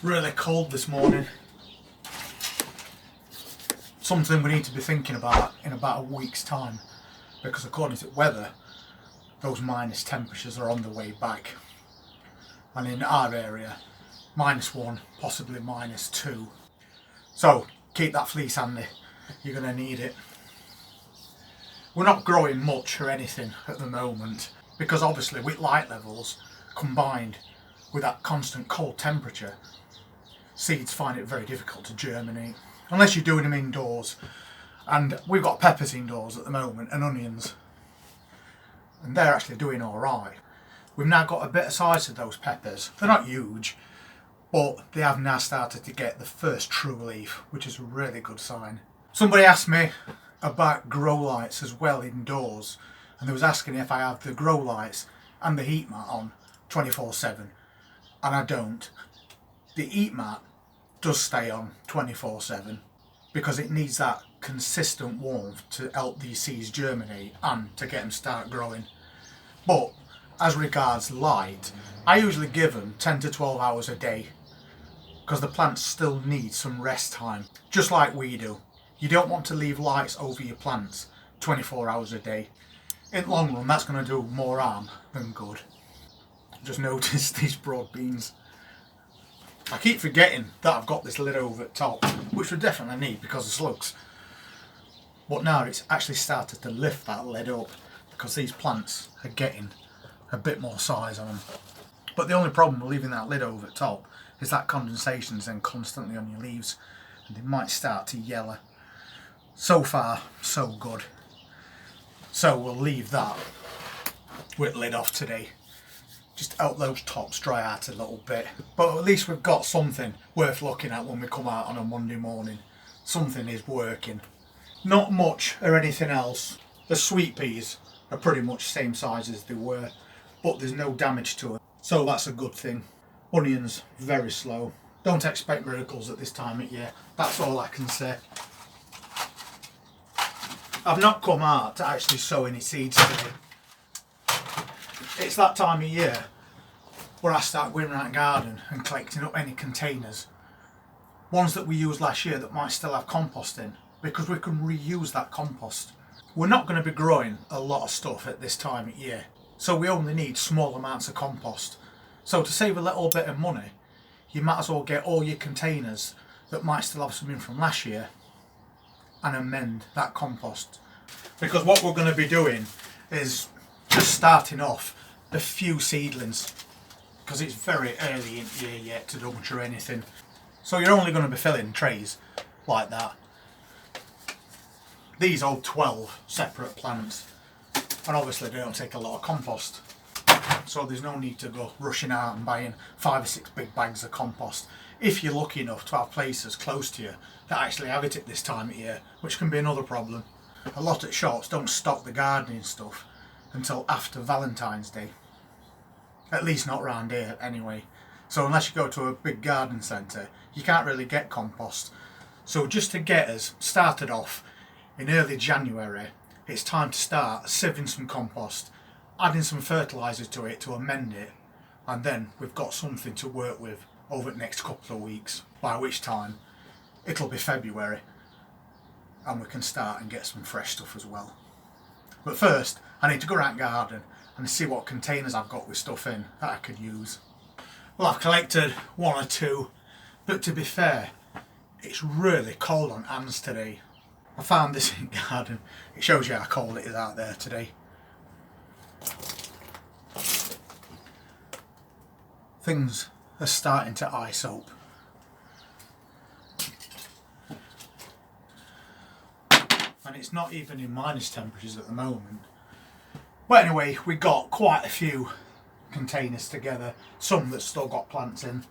Really cold this morning. Something we need to be thinking about in about a week's time, because according to weather, those minus temperatures are on the way back. And in our area, -1, possibly -2. So keep that fleece handy, you're going to need it. We're not growing much or anything at the moment, because obviously with light levels combined with that constant cold temperature, seeds find it very difficult to germinate, unless you're doing them indoors. And we've got peppers indoors at the moment and onions, and they're actually doing alright. We've now got a bit of size to those peppers. They're not huge, but they have now started to get the first true leaf, which is a really good sign. Somebody asked me about grow lights as well indoors, and they was asking if I have the grow lights and the heat mat on 24/7, and I don't. The heat mat does stay on 24/7 because it needs that consistent warmth to help these seeds germinate and to get them start growing. But as regards light, I usually give them 10 to 12 hours a day, because the plants still need some rest time, just like we do. You don't want to leave lights over your plants 24 hours a day. In the long run, that's going to do more harm than good. Just noticed these broad beans. I keep forgetting that I've got this lid over the top, which we definitely need because of slugs. But now it's actually started to lift that lid up, because these plants are getting a bit more size on them. But the only problem with leaving that lid over the top is that condensation is then constantly on your leaves, and they might start to yellow. So far, so good. So we'll leave that with lid off today. Just help those tops dry out a little bit. But at least we've got something worth looking at when we come out on a Monday morning. Something is working. Not much or anything else. The sweet peas are pretty much the same size as they were, but there's no damage to them. So that's a good thing. Onions, very slow. Don't expect miracles at this time of year. That's all I can say. I've not come out to actually sow any seeds today. It's that time of year where I start going around the garden and collecting up any containers, ones that we used last year that might still have compost in, because we can reuse that compost. We're not going to be growing a lot of stuff at this time of year, so we only need small amounts of compost. So to save a little bit of money, you might as well get all your containers that might still have something from last year and amend that compost. Because what we're going to be doing is just starting off a few seedlings, because it's very early in the year yet to do much or anything. So you're only going to be filling trays like that. These hold 12 separate plants, and obviously they don't take a lot of compost, so there's no need to go rushing out and buying 5 or 6 big bags of compost if you're lucky enough to have places close to you that actually have it at this time of year, which can be another problem. A lot of shops don't stock the gardening stuff until after Valentine's Day, at least not around here anyway. So unless you go to a big garden centre, you can't really get compost. So just to get us started off in early January, it's time to start sieving some compost, adding some fertiliser to it to amend it, and then we've got something to work with over the next couple of weeks, by which time it'll be February and we can start and get some fresh stuff as well. But first, I need to go around the garden and see what containers I've got with stuff in that I could use. Well, I've collected 1 or 2, but to be fair, it's really cold on hands today. I found this in the garden. It shows you how cold it is out there today. Things are starting to ice up. And it's not even in minus temperatures at the moment. But anyway, we got quite a few containers together, some that still got plants in.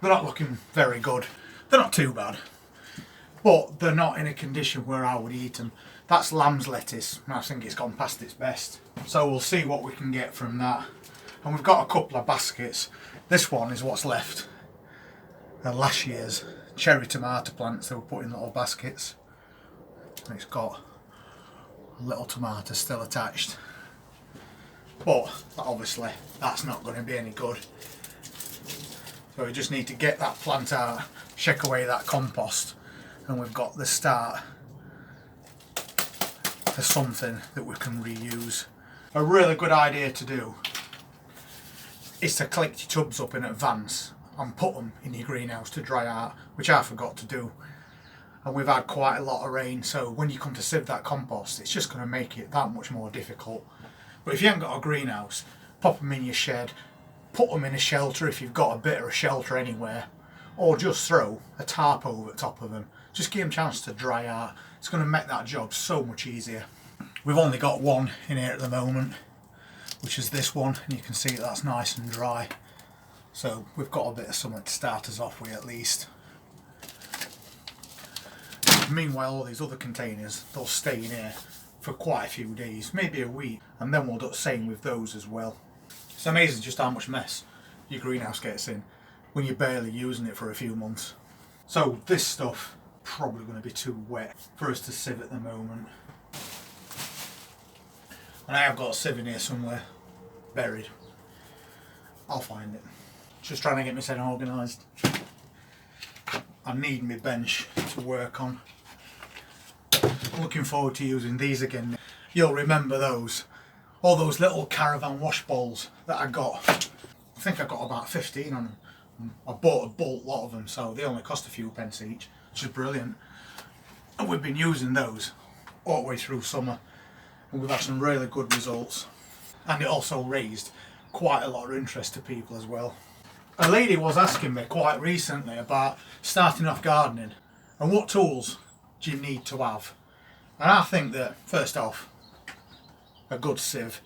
They're not looking very good. They're not too bad, but they're not in a condition where I would eat them. That's lamb's lettuce, and I think it's gone past its best. So we'll see what we can get from that. And we've got a couple of baskets. This one is what's left of last year's cherry tomato plants that were put in little baskets. And it's got a little tomato still attached. But obviously that's not going to be any good. So we just need to get that plant out, shake away that compost, and we've got the start for something that we can reuse. A really good idea to do is to collect your tubs up in advance and put them in your greenhouse to dry out, which I forgot to do. And we've had quite a lot of rain, so when you come to sieve that compost, it's just going to make it that much more difficult. But if you haven't got a greenhouse, pop them in your shed, put them in a shelter if you've got a bit of a shelter anywhere, or just throw a tarp over the top of them. Just give them a chance to dry out. It's going to make that job so much easier. We've only got one in here at the moment, which is this one, and you can see that's nice and dry. So we've got a bit of something to start us off with at least. Meanwhile, all these other containers, they'll stay in here for quite a few days, maybe a week, and then we'll do the same with those as well. It's amazing just how much mess your greenhouse gets in when you're barely using it for a few months. So this stuff probably going to be too wet for us to sieve at the moment. And I have got a sieve in here somewhere, buried. I'll find it. Just trying to get myself organised. I need my bench to work on. Looking forward to using these again. You'll remember those. All those little caravan wash bowls that I got. I think I got about 15 on them. I bought a bulk lot of them, so they only cost a few pence each, which is brilliant. And we've been using those all the way through summer, and we've had some really good results. And it also raised quite a lot of interest to people as well. A lady was asking me quite recently about starting off gardening and what tools do you need to have. And I think that first off, a good sieve.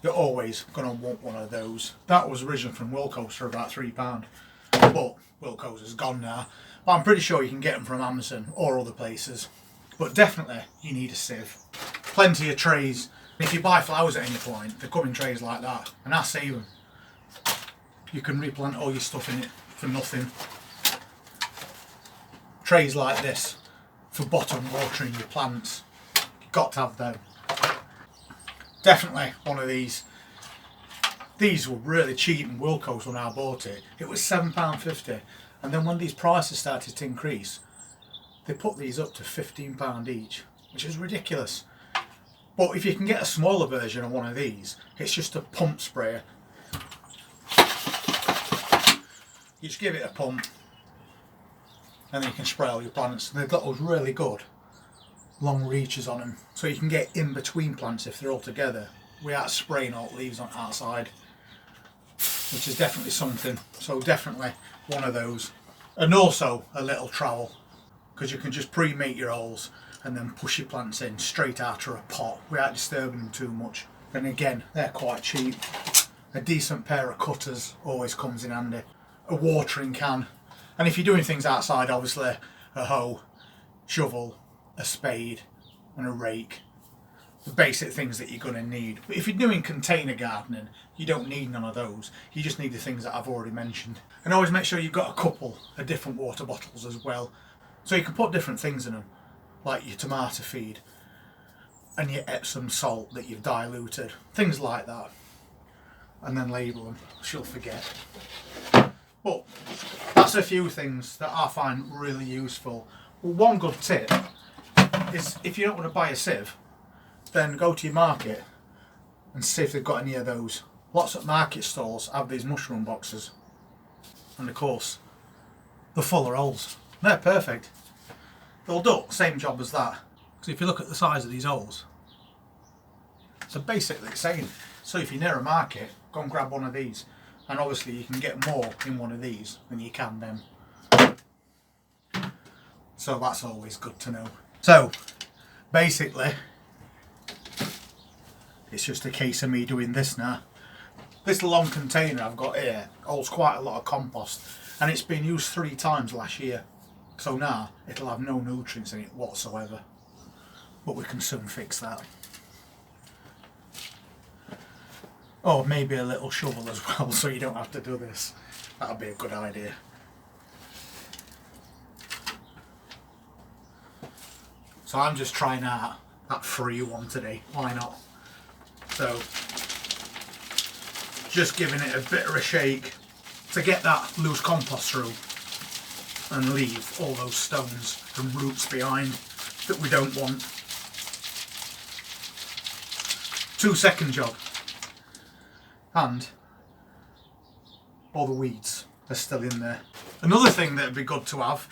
You're always going to want one of those. That was originally from Wilko's for about £3, but Wilko's is gone now. But I'm pretty sure you can get them from Amazon or other places. But definitely you need a sieve. Plenty of trays. If you buy flowers at any point, they come in trays like that, and I save them. You can replant all your stuff in it for nothing. Trays like this for bottom watering your plants. You've got to have them. Definitely one of these. These were really cheap in Wilko's when I bought it. It was £7.50, and then when these prices started to increase, they put these up to £15 each, which is ridiculous. But if you can get a smaller version of one of these, it's just a pump sprayer. You just give it a pump, and then you can spray all your plants. And they've got those really good long reaches on them, so you can get in between plants if they're all together without spraying all the leaves on the outside, which is definitely something. So definitely one of those. And also a little trowel, because you can just pre-make your holes and then push your plants in straight out of a pot without disturbing them too much. And again, they're quite cheap. A decent pair of cutters always comes in handy. A watering can, and if you're doing things outside, obviously a hoe, shovel, a spade and a rake. The basic things that you're going to need. But if you're doing container gardening, you don't need none of those. You just need the things that I've already mentioned. And always make sure you've got a couple of different water bottles as well, so you can put different things in them, like your tomato feed and your Epsom salt that you've diluted, things like that. And then label them, she'll forget. But that's a few things that I find really useful. Well, one good tip is, if you don't want to buy a sieve, then go to your market and see if they've got any of those. Lots of market stalls have these mushroom boxes, and of course they're full of holes. They're perfect. They'll do the same job as that. So if you look at the size of these holes, they're basically the same. So if you're near a market, go and grab one of these, and obviously you can get more in one of these than you can them. So that's always good to know. So basically it's just a case of me doing this now. This long container I've got here holds quite a lot of compost, and it's been used 3 times last year. So now it'll have no nutrients in it whatsoever. But we can soon fix that. Or maybe a little shovel as well, so you don't have to do this. That'll be a good idea. So I'm just trying out that free one today. Why not? So just giving it a bit of a shake to get that loose compost through and leave all those stones and roots behind that we don't want. 2-second job. And all the weeds are still in there. Another thing that would be good to have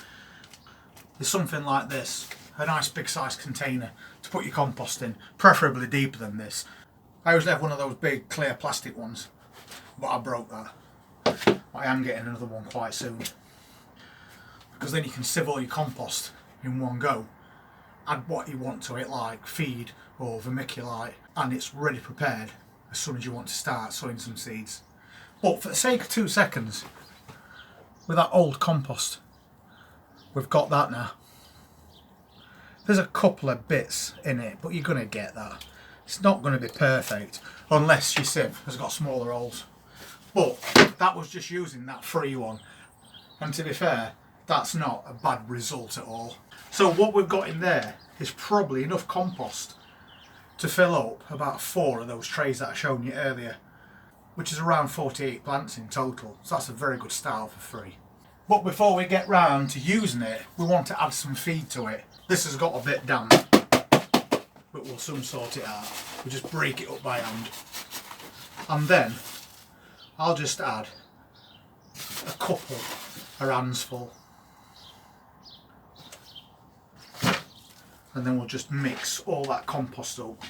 is something like this, a nice big size container to put your compost in, preferably deeper than this. I usually have one of those big clear plastic ones, but I broke that. I am getting another one quite soon, because then you can sieve all your compost in one go, add what you want to it, like feed or vermiculite, and it's ready prepared as soon as you want to start sowing some seeds. But for the sake of 2 seconds, with that old compost, we've got that now. There's a couple of bits in it, but you're going to get that. It's not going to be perfect unless your sieve has got smaller holes. But that was just using that free one, and to be fair, that's not a bad result at all. So what we've got in there is probably enough compost to fill up about 4 of those trays that I showed you earlier, which is around 48 plants in total, so that's a very good start for free. But before we get round to using it, we want to add some feed to it. This has got a bit damp, but we'll soon sort it out. We just break it up by hand, and then I'll just add a couple of hands full, and then we'll just mix all that compost up.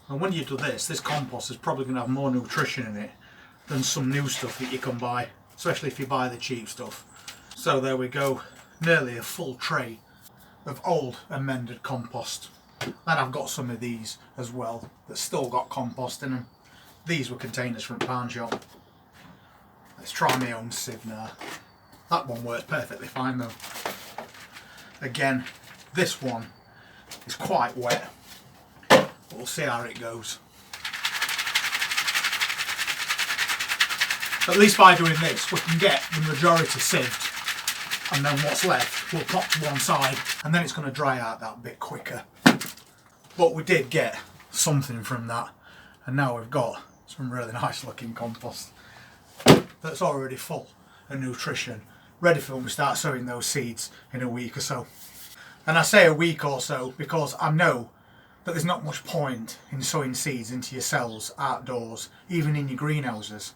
And when you do this, this compost is probably going to have more nutrition in it than some new stuff that you can buy, especially if you buy the cheap stuff. So there we go, nearly a full tray of old amended compost. And I've got some of these as well that still got compost in them. These were containers from Pound Shop. Let's try my own sieve now. That one works perfectly fine though. Again, this one is quite wet. We'll see how it goes. At least by doing this, we can get the majority sieved, and then what's left we'll pop to one side, and then it's going to dry out that bit quicker. But we did get something from that, and now we've got some really nice looking compost that's already full of nutrition, ready for when we start sowing those seeds in a week or so. And I say a week or so because I know that there's not much point in sowing seeds into your cells outdoors, even in your greenhouses,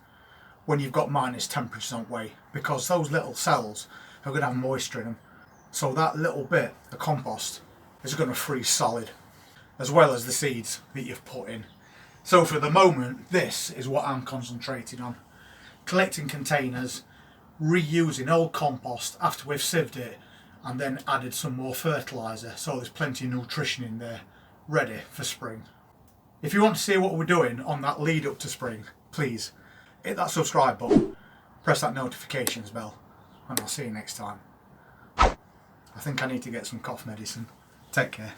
when you've got minus temperatures on way, because those little cells are going to have moisture in them. So that little bit of compost is going to freeze solid, as well as the seeds that you've put in. So for the moment, this is what I'm concentrating on. Collecting containers, reusing old compost after we've sieved it, and then added some more fertiliser, so there's plenty of nutrition in there, ready for spring. If you want to see what we're doing on that lead up to spring, please hit that subscribe button, press that notifications bell, and I'll see you next time. I think I need to get some cough medicine. Take care.